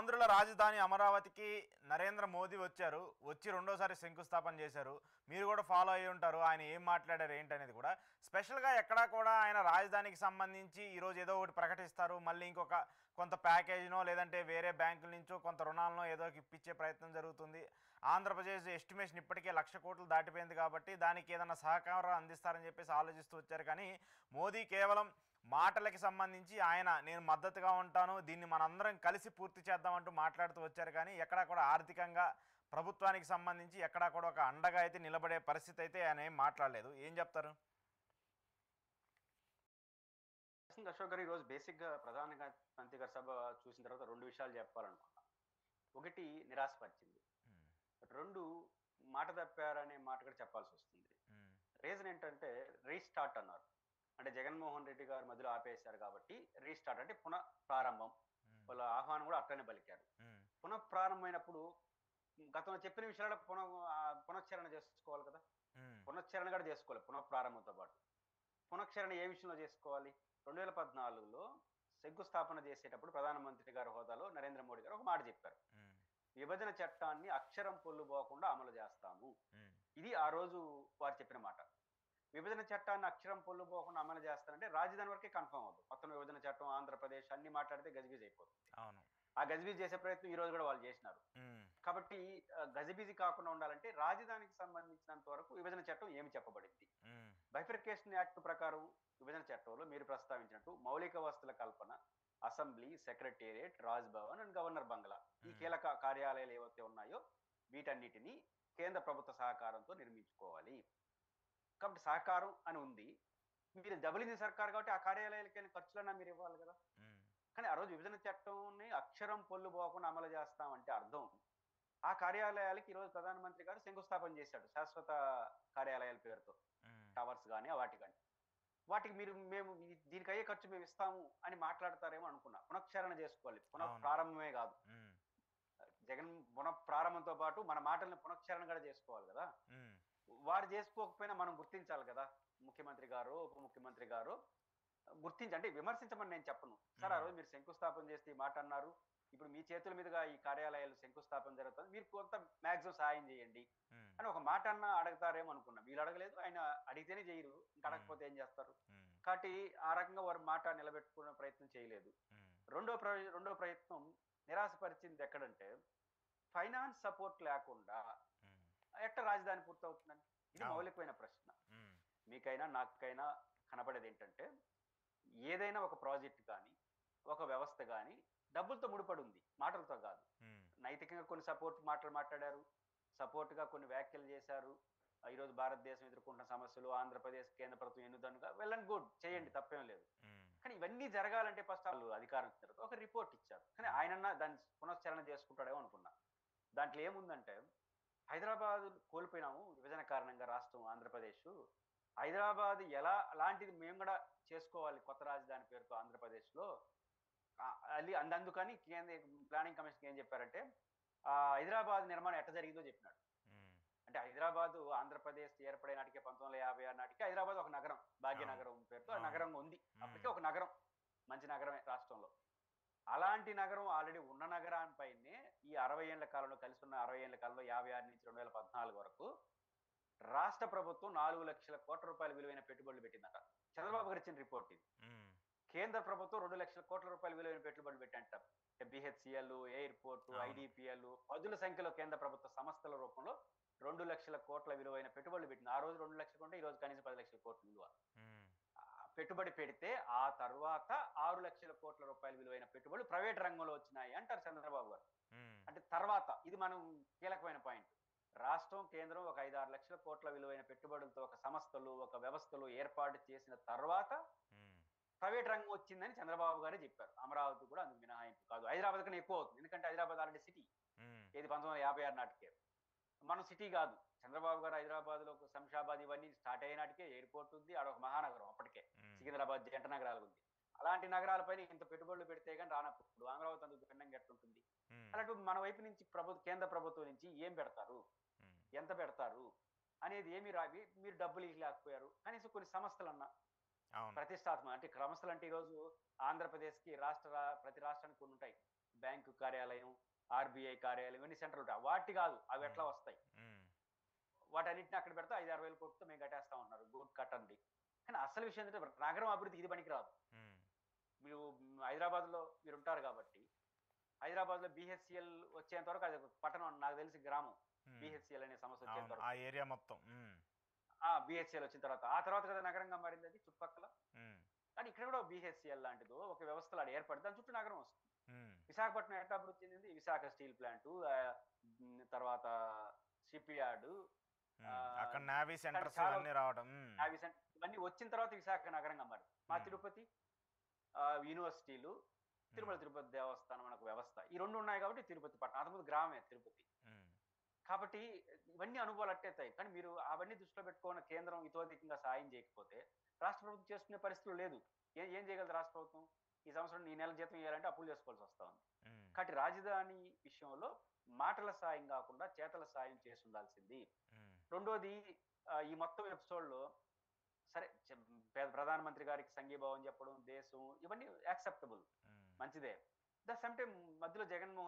ఆంధ్రుల రాజధాని అమరావతికి నరేంద్ర మోదీ వచ్చారు. వచ్చి రెండోసారి శంకుస్థాపన చేశారు. మీరు కూడా ఫాలో అయ్యి ఉంటారు. ఆయన ఏం మాట్లాడారు ఏంటనేది కూడా. స్పెషల్‌గా ఎక్కడా కూడా ఆయన రాజధానికి సంబంధించి ఈరోజు ఏదో ఒకటి ప్రకటిస్తారు. మళ్ళీ ఇంకొక కొంత ప్యాకేజీనో లేదంటే వేరే బ్యాంకుల నుంచో కొంత రుణాలనో ఏదో ఇప్పించే ప్రయత్నం జరుగుతుంది. ఆంధ్రప్రదేశ్ ఎస్టిమేషన్ ఇప్పటికే 1,00,000 కోట్లు దాటిపోయింది కాబట్టి దానికి ఏదైనా సహకారం అందిస్తారని చెప్పేసి ఆలోచిస్తూ వచ్చారు. కానీ మోదీ కేవలం మాటలకి సంబంధించి ఆయన నేను మద్దతుగా ఉంటాను, దీన్ని మనందరం కలిసి పూర్తి చేద్దామంటూ మాట్లాడుతూ వచ్చారు. కానీ ఎక్కడా కూడా ఆర్థికంగా ప్రభుత్వానికి సంబంధించి ఎక్కడా కూడా ఒక అండగా అయితే నిలబడే పరిస్థితి అయితే ఆయన ఏం మాట్లాడలేదు. ఏం చెప్తారు? అశోక్ గారు ఈరోజు బేసిక్ గా ప్రధానంగా మంత్రి గారి సభ చూసిన తర్వాత రెండు విషయాలు చెప్పాలనుకున్నా. ఒకటి నిరాశపరిచింది, రెండు మాట తప్పారనే మాట కూడా చెప్పాల్సి వస్తుంది. రీజన్ ఏంటంటే రీస్టార్ట్ అన్నారు. అంటే జగన్మోహన్ రెడ్డి గారు మధ్యలో ఆపేశారు కాబట్టి రీస్టార్ట్ అంటే పునః ప్రారంభం. వాళ్ళ ఆహ్వానం కూడా అట్లనే పలికారు. పునః ప్రారంభమైనప్పుడు గతంలో చెప్పిన విషయాలు పునశ్చరణ చేసుకోవాలి కదా. పునశ్చరణ కూడా చేసుకోవాలి పునః ప్రారంభంతో పాటు. పునశ్చరణ ఏ విషయంలో చేసుకోవాలి? 2014లో శంకుస్థాపన చేసేటప్పుడు ప్రధానమంత్రి గారి హోదాలో నరేంద్ర మోడీ గారు ఒక మాట చెప్పారు. విభజన చట్టాన్ని అక్షరం పొల్లుపోకుండా అమలు చేస్తాము. ఇది ఆ రోజు వారు చెప్పిన మాట. విభజన చట్టాన్ని అక్షరం పొల్లుపోకుండా అమలు చేస్తారంటే రాజధాని వరకే కన్ఫర్మ్ అవుతుంది. మొత్తం విభజన చట్టం ఆంధ్రప్రదేశ్ అన్ని మాట్లాడితే గజిబిజి అయిపోతుంది. ఆ గజిబిజి చేసే ప్రయత్నం ఈ రోజు కూడా వాళ్ళు చేసినారు. కాబట్టి గజిబిజి కాకుండా ఉండాలంటే రాజధానికి సంబంధించినంత వరకు విభజన చట్టం ఏమి చెప్పబడింది? బైఫర్కేషన్ యాక్ట్ ప్రకారం విభజన చట్టంలో మీరు ప్రస్తావించినట్టు మౌలిక వసతుల కల్పన, assembly, secretariat, Raj Bhavan and governor బంగ్లా, ఈ కీలక కార్యాలయాలు ఏవైతే ఉన్నాయో వీటన్నిటిని కేంద్ర ప్రభుత్వ సహకారంతో నిర్మించుకోవాలి. కాబట్టి సహకారం అని ఉంది. మీరు డబుల్ ఇంజిన్ సర్కార్ కాబట్టి ఆ కార్యాలయాలకి ఖర్చులన్నా మీరు ఇవ్వాలి కదా. కానీ ఆ రోజు విభజన చట్టంని అక్షరం పొల్లు పోకుండా అమలు చేస్తామంటే అర్థం ఆ కార్యాలయాలకి ఈరోజు ప్రధానమంత్రి గారు శంకుస్థాపన చేశాడు. శాశ్వత కార్యాలయాల పేరుతో టవర్స్ కానీ వాటికి మేము దీనికి అయ్యే ఖర్చు మేము ఇస్తాము అని మాట్లాడతారేమో అనుకున్నా. పునఃక్షరణ చేసుకోవాలి, పునః ప్రారంభమే కాదు. జగన్ పునః ప్రారంభంతో పాటు మన మాటల్ని పునఃక్షరణ కూడా చేసుకోవాలి కదా. వారు చేసుకోకపోయినా మనం గుర్తించాలి కదా. ముఖ్యమంత్రి గారు, ఉప ముఖ్యమంత్రి గారు గుర్తించండి, విమర్శించమని నేను చెప్పను. సార్ ఆ రోజు మీరు శంకుస్థాపన చేస్తే ఈ మాట అన్నారు, ఇప్పుడు మీ చేతుల మీదుగా ఈ కార్యాలయాలు శంకుస్థాపన జరుగుతుంది, మీరు కొంత మ్యాక్సిమం సాయం చేయండి అని ఒక మాట అన్నా అడుగుతారేమో అనుకున్నా. వీళ్ళు అడగలేదు, ఆయన అడిగితేనే చేయరు, ఇంకా అడగకపోతే ఏం చేస్తారు? కాబట్టి ఆ రకంగా వారు మాట నిలబెట్టుకునే ప్రయత్నం చేయలేదు. రెండో ప్రయత్నం నిరాశపరిచింది ఎక్కడంటే ఫైనాన్స్ సపోర్ట్ లేకుండా ఎట్ట రాజధాని పూర్తవుతుందని. ఇది మౌలికమైన ప్రశ్న. మీకైనా నాకైనా కనపడేది ఏంటంటే ఏదైనా ఒక ప్రాజెక్ట్ కానీ ఒక వ్యవస్థ కానీ డబ్బులతో ముడిపడి ఉంది, మాటలతో కాదు. నైతికంగా కొన్ని సపోర్ట్ మాటలు మాట్లాడారు, సపోర్ట్ గా కొన్ని వ్యాఖ్యలు చేశారు. ఈరోజు భారతదేశం ఎదుర్కొంటున్న సమస్యలు ఆంధ్రప్రదేశ్ కేంద్ర ప్రభుత్వం ఎన్నుదనుగా వెల్ అండ్ గుడ్, చేయండి, తప్పేం లేదు. కానీ ఇవన్నీ జరగాలంటే ఫస్ట్ వాళ్ళు అధికారం తర్వాత ఒక రిపోర్ట్ ఇచ్చారు. కానీ ఆయనన్నా దాన్ని పునశ్చరణ చేసుకుంటాడేమో అనుకున్నా. దాంట్లో ఏముందంటే హైదరాబాద్ కోల్పోయినాము విభజన కారణంగా రాష్ట్రం ఆంధ్రప్రదేశ్. హైదరాబాద్ అలాంటిది మేము కూడా చేసుకోవాలి కొత్త రాజధాని పేరుతో ఆంధ్రప్రదేశ్ లో. అందుకని కేంద్ర ప్లానింగ్ కమిషన్ ఏం చెప్పారంటే హైదరాబాద్ నిర్మాణం ఎట్ట జరిగిందో చెప్పినాడు. అంటే హైదరాబాద్ ఆంధ్రప్రదేశ్ ఏర్పడే నాటికే 1956 నాటికి హైదరాబాద్ ఒక నగరం, భాగ్యనగరం పేరుతో నగరం ఉంది. అప్పటికే ఒక నగరం, మంచి నగరమే రాష్ట్రంలో. అలాంటి నగరం ఆల్రెడీ ఉన్న నగరానిపైనే ఈ 60 ఏళ్ల కాలంలో, కలిసి ఉన్న 60 ఏళ్ల కాలంలో 56 నుంచి 2014 వరకు రాష్ట్ర ప్రభుత్వం 4 లక్షల కోట్ల రూపాయల విలువైన పెట్టుబడులు పెట్టిందట. చంద్రబాబు గారు ఇచ్చిన రిపోర్ట్ ఇది. కేంద్ర ప్రభుత్వం 2 లక్షల కోట్ల రూపాయల విలువైన పెట్టుబడులు పెట్టంట. బిహెచ్సిఎల్, ఎయిర్పోర్ట్, ఐడిపిఎల్, పదుల సంఖ్యలో కేంద్ర ప్రభుత్వ సంస్థల రూపంలో 2 లక్షల కోట్ల విలువైన పెట్టుబడులు పెట్టింది. ఆ రోజు 2 లక్షలు ఉంటే ఈ రోజు కనీసం 10 లక్షల కోట్ల విలువ పెట్టుబడి పెడితే ఆ తర్వాత 6 లక్షల కోట్ల రూపాయల విలువైన పెట్టుబడులు ప్రైవేట్ రంగంలో వచ్చినాయి అంటారు చంద్రబాబు గారు. అంటే తర్వాత ఇది మనం కీలకమైన పాయింట్. రాష్ట్రం, కేంద్రం ఒక 5-6 లక్షల కోట్ల విలువైన పెట్టుబడులతో ఒక సంస్థలు, ఒక వ్యవస్థలు ఏర్పాటు చేసిన తర్వాత ప్రైవేట్ రంగం వచ్చిందని చంద్రబాబు గారే చెప్పారు. అమరావతి కూడా అందుకు మినహాయింపు కాదు. హైదరాబాద్ కన్నా ఎక్కువ అవుతుంది, ఎందుకంటే హైదరాబాద్ ఆల్రెడీ సిటీ. ఏది 1956 నాటికే. మనం సిటీ కాదు. చంద్రబాబు గారు హైదరాబాద్ లో శంషాబాద్ ఇవన్నీ స్టార్ట్ అయిన నాటికే ఎయిర్పోర్ట్ ఉంది, ఆడొక మహానగరం అప్పటికే. సికింద్రాబాద్ జంట నగరాలు ఉంది. అలాంటి నగరాలపైన ఇంత పెట్టుబడులు పెడితే కానీ రానప్పుడు అమరావతి అందుకు భిన్నంగా ఎట్లుంటుంది? అలాంటి మన వైపు నుంచి కేంద్ర ప్రభుత్వం నుంచి ఏం పెడతారు, ఎంత పెడతారు అనేది ఏమి రావి. మీరు డబ్బులు ఇవ్వలేకపోయారు. కనీసం కొన్ని సంస్థలన్నా ప్రతిష్టాత్మక అంటే సంస్థలు అంటే ఈరోజు ఆంధ్రప్రదేశ్ కి ప్రతి రాష్ట్రానికి కొన్ని ఉంటాయి. బ్యాంకు కార్యాలయం, ఆర్బీఐ కార్యాలయం ఇవన్నీ సెంటర్లు ఉంటాయి. వాటి కాదు, అవి ఎట్లా ఉమ్, వస్తాయి? ఉమ్, వాటన్నిటిని అక్కడ పెడితే 5-6 వేల కోట్లతో మేము కట్టేస్తా ఉన్నారు, గుడ్ కట్టండి. కానీ అసలు విషయం ఏంటంటే నగరం అభివృద్ధికి ఇది పనికిరాదు. ఉమ్, మీరు హైదరాబాద్లో మీరు ఉంటారు కాబట్టి, హైదరాబాద్లో బీహెచ్సిఎల్ వచ్చేంత వరకు అది ఒక పట్టణం, నాకు తెలిసి గ్రామం. ఉమ్. బీహెచ్సిఎల్ అనే సమస్య వచ్చేంత అవును, ఆ వరకు, ఏరియా మొత్తం. బీహెచ్సిఎల్ వచ్చిన తర్వాత ఆ తర్వాత కదా నగరంగా మారింది అది చుట్టుపక్కల. ఉమ్, కానీ ఇక్కడ కూడా బీహెచ్సిఎల్ లాంటిదో ఒక వ్యవస్థలు ఆడ ఏర్పడి దాని చుట్టూ నగరం వస్తుంది. ఉమ్, విశాఖపట్నం ఎట్లా అభివృద్ధి చెందింది? విశాఖ స్టీల్ ప్లాంట్, తర్వాత షిప్ యార్డ్, అక్కడ నావీ సెంటర్స్ చాలా ఇవన్నీ రావడం. ఇవన్నీ వచ్చిన తర్వాత విశాఖ నగరంగా మారింది. మా మ్మ్. తిరుపతి యూనివర్సిటీలు, తిరుమల మ్మ్. తిరుపతి దేవస్థానం అనే ఒక వ్యవస్థ, ఈ రెండు ఉన్నాయి కాబట్టి తిరుపతి పట్టణం. అంతకుముందు గ్రామమే తిరుపతి. ఉమ్, కాబట్టి ఇవన్నీ అనుభవాలు అట్టేతాయి. కానీ మీరు అవన్నీ దృష్టిలో పెట్టుకున్న కేంద్రం ఇతోధికంగా సాయం చేయకపోతే రాష్ట్ర ప్రభుత్వం చేసుకునే పరిస్థితులు లేదు. ఏం చేయగలదు రాష్ట్ర ప్రభుత్వం? ఈ సంవత్సరం ఈ నెల జీతం ఇవ్వాలంటే అప్పులు చేసుకోవాల్సి వస్తా ఉంది. ఉమ్, కాబట్టి రాజధాని విషయంలో మాటల సాయం కాకుండా చేతల సాయం చేసి ఉండాల్సింది. ఉమ్, రెండోది, ఈ మొత్తం ఎపిసోడ్లో సరే ప్రధానమంత్రి గారికి సంఘీభావం చెప్పడం, దేశం, ఇవన్నీ యాక్సెప్టబుల్, ఉమ్. మంచిదే. ద సేమ్ టైం మధ్యలో జగన్మోహన్